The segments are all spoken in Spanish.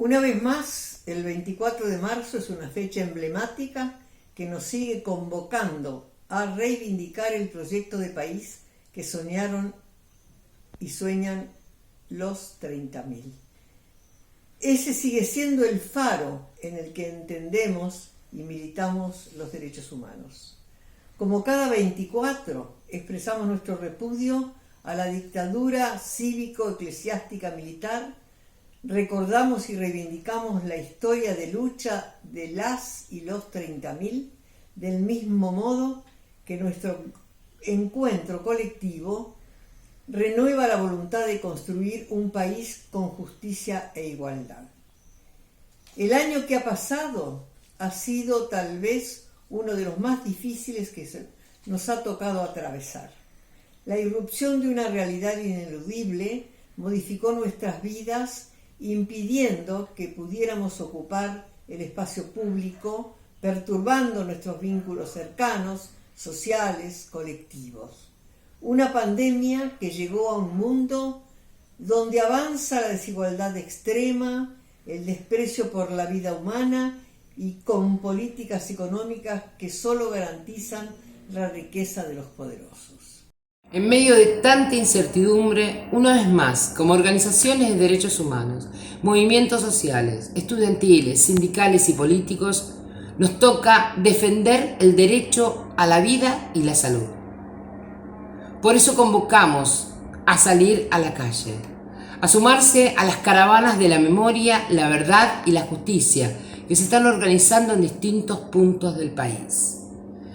Una vez más, el 24 de marzo es una fecha emblemática que nos sigue convocando a reivindicar el proyecto de país que soñaron y sueñan los 30.000. Ese sigue siendo el faro en el que entendemos y militamos los derechos humanos. Como cada 24, expresamos nuestro repudio a la dictadura cívico-eclesiástica militar, recordamos y reivindicamos la historia de lucha de las y los 30.000, del mismo modo que nuestro encuentro colectivo renueva la voluntad de construir un país con justicia e igualdad. El año que ha pasado ha sido tal vez uno de los más difíciles que nos ha tocado atravesar. La irrupción de una realidad ineludible modificó nuestras vidas, impidiendo que pudiéramos ocupar el espacio público, perturbando nuestros vínculos cercanos, sociales, colectivos. Una pandemia que llegó a un mundo donde avanza la desigualdad extrema, el desprecio por la vida humana y con políticas económicas que solo garantizan la riqueza de los poderosos. En medio de tanta incertidumbre, una vez más, como organizaciones de derechos humanos, movimientos sociales, estudiantiles, sindicales y políticos, nos toca defender el derecho a la vida y la salud. Por eso convocamos a salir a la calle, a sumarse a las caravanas de la memoria, la verdad y la justicia que se están organizando en distintos puntos del país.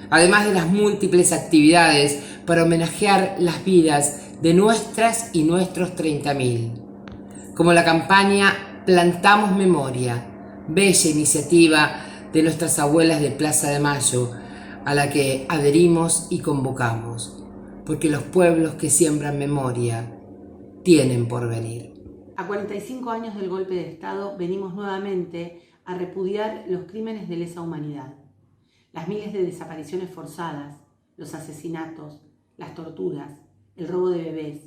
Además de las múltiples actividades para homenajear las vidas de nuestras y nuestros 30.000, como la campaña Plantamos Memoria, bella iniciativa de nuestras abuelas de Plaza de Mayo, a la que adherimos y convocamos, porque los pueblos que siembran memoria tienen por venir. A 45 años del golpe de Estado venimos nuevamente a repudiar los crímenes de lesa humanidad. Las miles de desapariciones forzadas, los asesinatos, las torturas, el robo de bebés,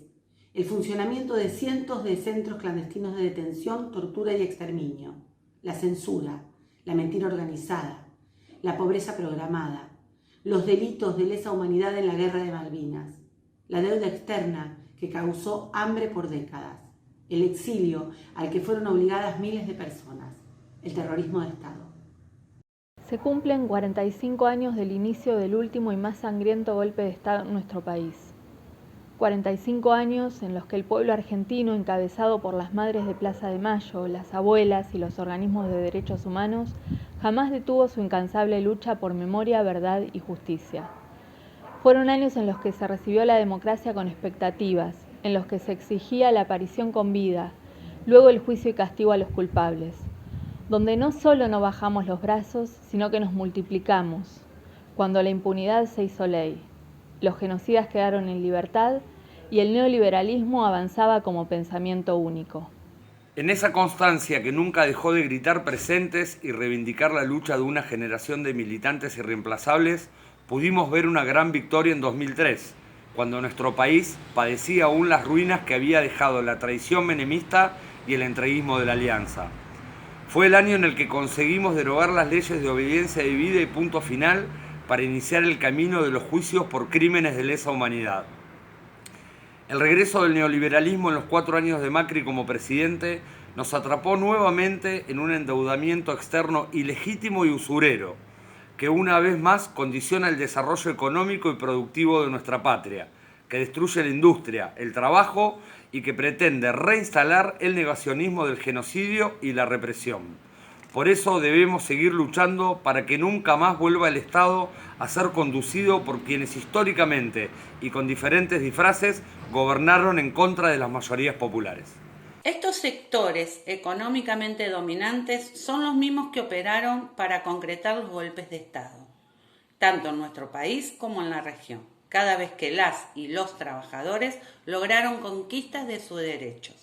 el funcionamiento de cientos de centros clandestinos de detención, tortura y exterminio, la censura, la mentira organizada, la pobreza programada, los delitos de lesa humanidad en la guerra de Malvinas, la deuda externa que causó hambre por décadas, el exilio al que fueron obligadas miles de personas, el terrorismo de Estado. Se cumplen 45 años del inicio del último y más sangriento golpe de Estado en nuestro país. 45 años en los que el pueblo argentino, encabezado por las madres de Plaza de Mayo, las abuelas y los organismos de derechos humanos, jamás detuvo su incansable lucha por memoria, verdad y justicia. Fueron años en los que se recibió la democracia con expectativas, en los que se exigía la aparición con vida, luego el juicio y castigo a los culpables, donde no solo no bajamos los brazos, sino que nos multiplicamos, cuando la impunidad se hizo ley, los genocidas quedaron en libertad y el neoliberalismo avanzaba como pensamiento único. En esa constancia que nunca dejó de gritar presentes y reivindicar la lucha de una generación de militantes irreemplazables, pudimos ver una gran victoria en 2003, cuando nuestro país padecía aún las ruinas que había dejado la traición menemista y el entreguismo de la Alianza. Fue el año en el que conseguimos derogar las leyes de obediencia debida y punto final para iniciar el camino de los juicios por crímenes de lesa humanidad. El regreso del neoliberalismo en los 4 años de Macri como presidente nos atrapó nuevamente en un endeudamiento externo ilegítimo y usurero, que una vez más condiciona el desarrollo económico y productivo de nuestra patria, que destruye la industria, el trabajo y que pretende reinstalar el negacionismo del genocidio y la represión. Por eso debemos seguir luchando para que nunca más vuelva el Estado a ser conducido por quienes históricamente y con diferentes disfraces gobernaron en contra de las mayorías populares. Estos sectores económicamente dominantes son los mismos que operaron para concretar los golpes de Estado, tanto en nuestro país como en la región, cada vez que las y los trabajadores lograron conquistas de sus derechos.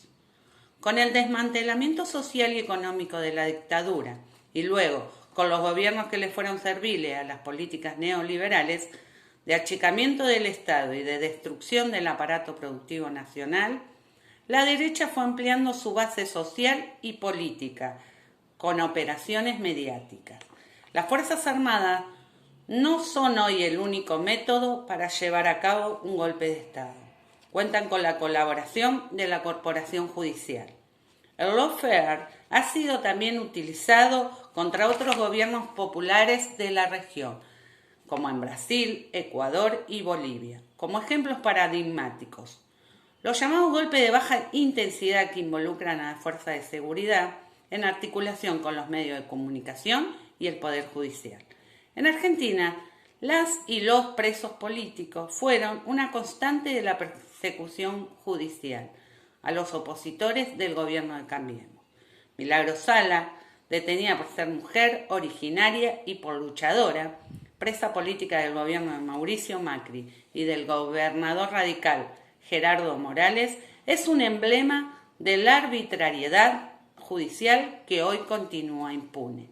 Con el desmantelamiento social y económico de la dictadura y luego con los gobiernos que le fueron serviles a las políticas neoliberales de achicamiento del Estado y de destrucción del aparato productivo nacional, la derecha fue ampliando su base social y política con operaciones mediáticas. Las Fuerzas Armadas no son hoy el único método para llevar a cabo un golpe de Estado. Cuentan con la colaboración de la Corporación Judicial. El lawfare ha sido también utilizado contra otros gobiernos populares de la región, como en Brasil, Ecuador y Bolivia, como ejemplos paradigmáticos. Los llamados golpes de baja intensidad que involucran a las fuerzas de seguridad en articulación con los medios de comunicación y el Poder Judicial. En Argentina, las y los presos políticos fueron una constante de la persecución judicial a los opositores del gobierno de Cambiemos. Milagro Sala, detenida por ser mujer, originaria y por luchadora, presa política del gobierno de Mauricio Macri y del gobernador radical Gerardo Morales, es un emblema de la arbitrariedad judicial que hoy continúa impune.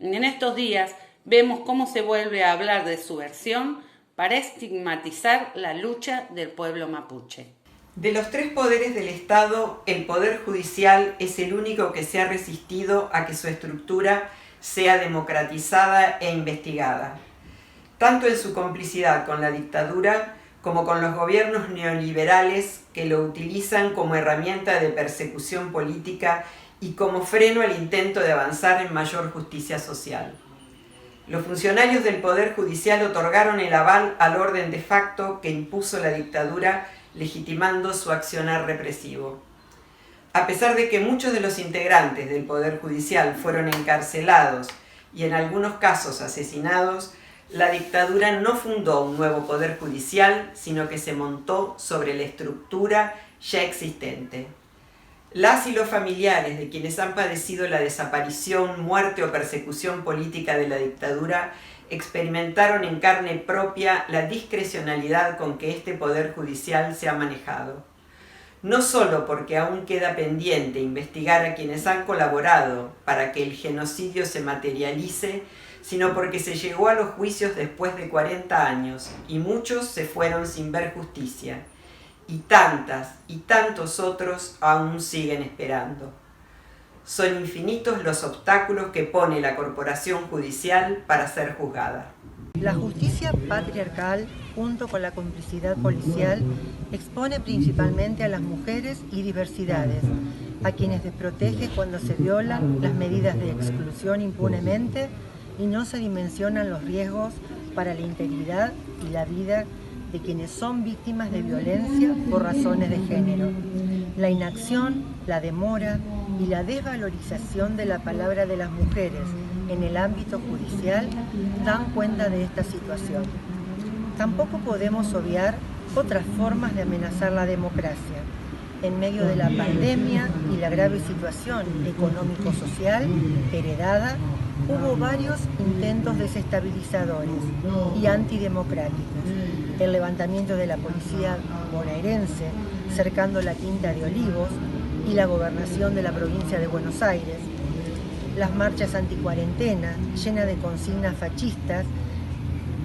En estos días vemos cómo se vuelve a hablar de subversión para estigmatizar la lucha del pueblo mapuche. De los tres poderes del Estado, el Poder Judicial es el único que se ha resistido a que su estructura sea democratizada e investigada, tanto en su complicidad con la dictadura como con los gobiernos neoliberales que lo utilizan como herramienta de persecución política y como freno al intento de avanzar en mayor justicia social. Los funcionarios del Poder Judicial otorgaron el aval al orden de facto que impuso la dictadura, legitimando su accionar represivo. A pesar de que muchos de los integrantes del Poder Judicial fueron encarcelados y en algunos casos asesinados, la dictadura no fundó un nuevo Poder Judicial, sino que se montó sobre la estructura ya existente. Las y los familiares de quienes han padecido la desaparición, muerte o persecución política de la dictadura experimentaron en carne propia la discrecionalidad con que este Poder Judicial se ha manejado. No solo porque aún queda pendiente investigar a quienes han colaborado para que el genocidio se materialice, sino porque se llegó a los juicios después de 40 años y muchos se fueron sin ver justicia. Y tantas y tantos otros aún siguen esperando. Son infinitos los obstáculos que pone la Corporación Judicial para ser juzgada. La justicia patriarcal, junto con la complicidad policial, expone principalmente a las mujeres y diversidades, a quienes desprotege cuando se violan las medidas de exclusión impunemente y no se dimensionan los riesgos para la integridad y la vida de quienes son víctimas de violencia por razones de género. La inacción, la demora y la desvalorización de la palabra de las mujeres en el ámbito judicial dan cuenta de esta situación. Tampoco podemos obviar otras formas de amenazar la democracia. En medio de la pandemia y la grave situación económico-social heredada, hubo varios intentos desestabilizadores y antidemocráticos. El levantamiento de la policía bonaerense cercando la Quinta de Olivos y la gobernación de la provincia de Buenos Aires, las marchas anticuarentena llenas de consignas fascistas.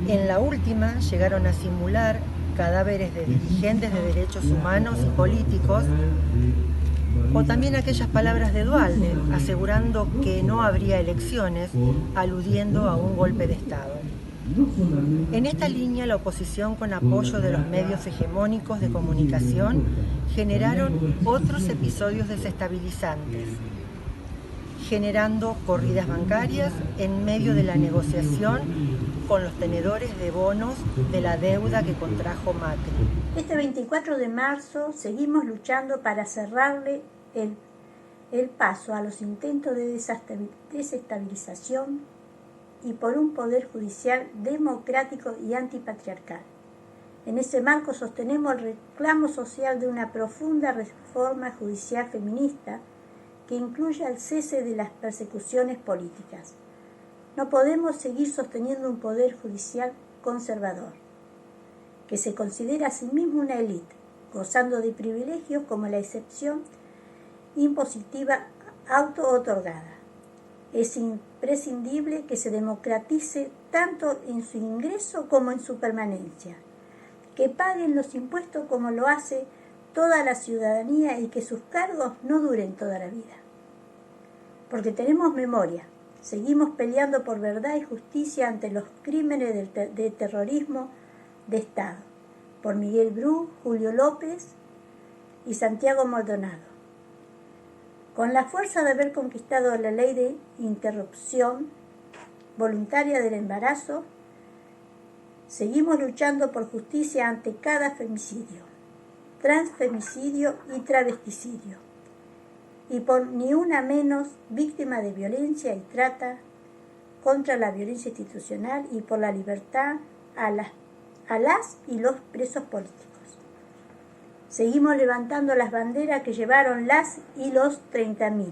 En la última llegaron a simular cadáveres de dirigentes de derechos humanos y políticos, o también aquellas palabras de Duhalde asegurando que no habría elecciones, aludiendo a un golpe de Estado. En esta línea, la oposición, con apoyo de los medios hegemónicos de comunicación, generaron otros episodios desestabilizantes, generando corridas bancarias en medio de la negociación con los tenedores de bonos de la deuda que contrajo Macri. Este 24 de marzo seguimos luchando para cerrarle el paso a los intentos de desestabilización y por un poder judicial democrático y antipatriarcal. En ese marco sostenemos el reclamo social de una profunda reforma judicial feminista que incluya el cese de las persecuciones políticas. No podemos seguir sosteniendo un poder judicial conservador, que se considera a sí mismo una élite, gozando de privilegios como la excepción impositiva auto-otorgada. Es imprescindible que se democratice tanto en su ingreso como en su permanencia, que paguen los impuestos como lo hace toda la ciudadanía y que sus cargos no duren toda la vida. Porque tenemos memoria, seguimos peleando por verdad y justicia ante los crímenes de terrorismo de Estado, por Miguel Bru, Julio López y Santiago Maldonado. Con la fuerza de haber conquistado la ley de interrupción voluntaria del embarazo, seguimos luchando por justicia ante cada femicidio, transfemicidio y travesticidio, y por ni una menos víctima de violencia y trata, contra la violencia institucional y por la libertad a las y los presos políticos. Seguimos levantando las banderas que llevaron las y los 30.000,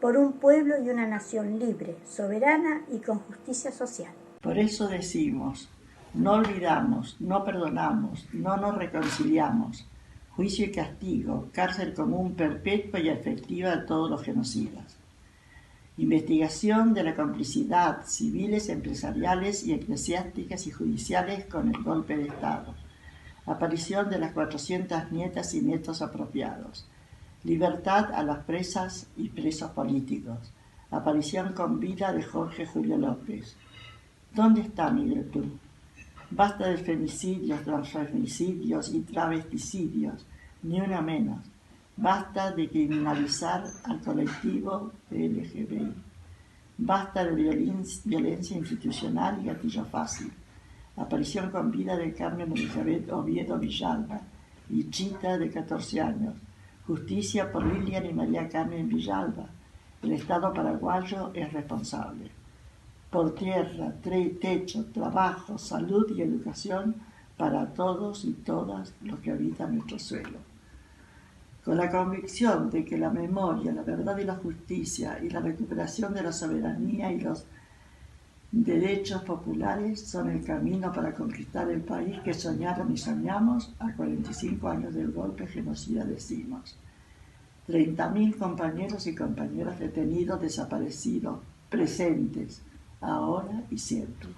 por un pueblo y una nación libre, soberana y con justicia social. Por eso decimos, no olvidamos, no perdonamos, no nos reconciliamos. Juicio y castigo, cárcel común perpetua y efectiva a todos los genocidas. Investigación de la complicidad civiles, empresariales y eclesiásticas y judiciales con el golpe de Estado. Aparición de las 400 nietas y nietos apropiados. Libertad a las presas y presos políticos. Aparición con vida de Jorge Julio López. ¿Dónde está Miguel Bru? Basta de femicidios, transfemicidios y travesticidios, ni una menos. Basta de criminalizar al colectivo LGBTI. Basta de violencia institucional y gatillo fácil. Aparición con vida de Carmen Elizabeth Oviedo Villalba y Chita, de 14 años. Justicia por Lilian y María Carmen Villalba. El Estado paraguayo es responsable. Por tierra, techo, trabajo, salud y educación para todos y todas los que habitan nuestro suelo. Con la convicción de que la memoria, la verdad y la justicia y la recuperación de la soberanía y los derechos populares son el camino para conquistar el país que soñaron y soñamos a 45 años del golpe genocida, decimos. 30.000 compañeros y compañeras detenidos, desaparecidos, presentes, ahora y siempre.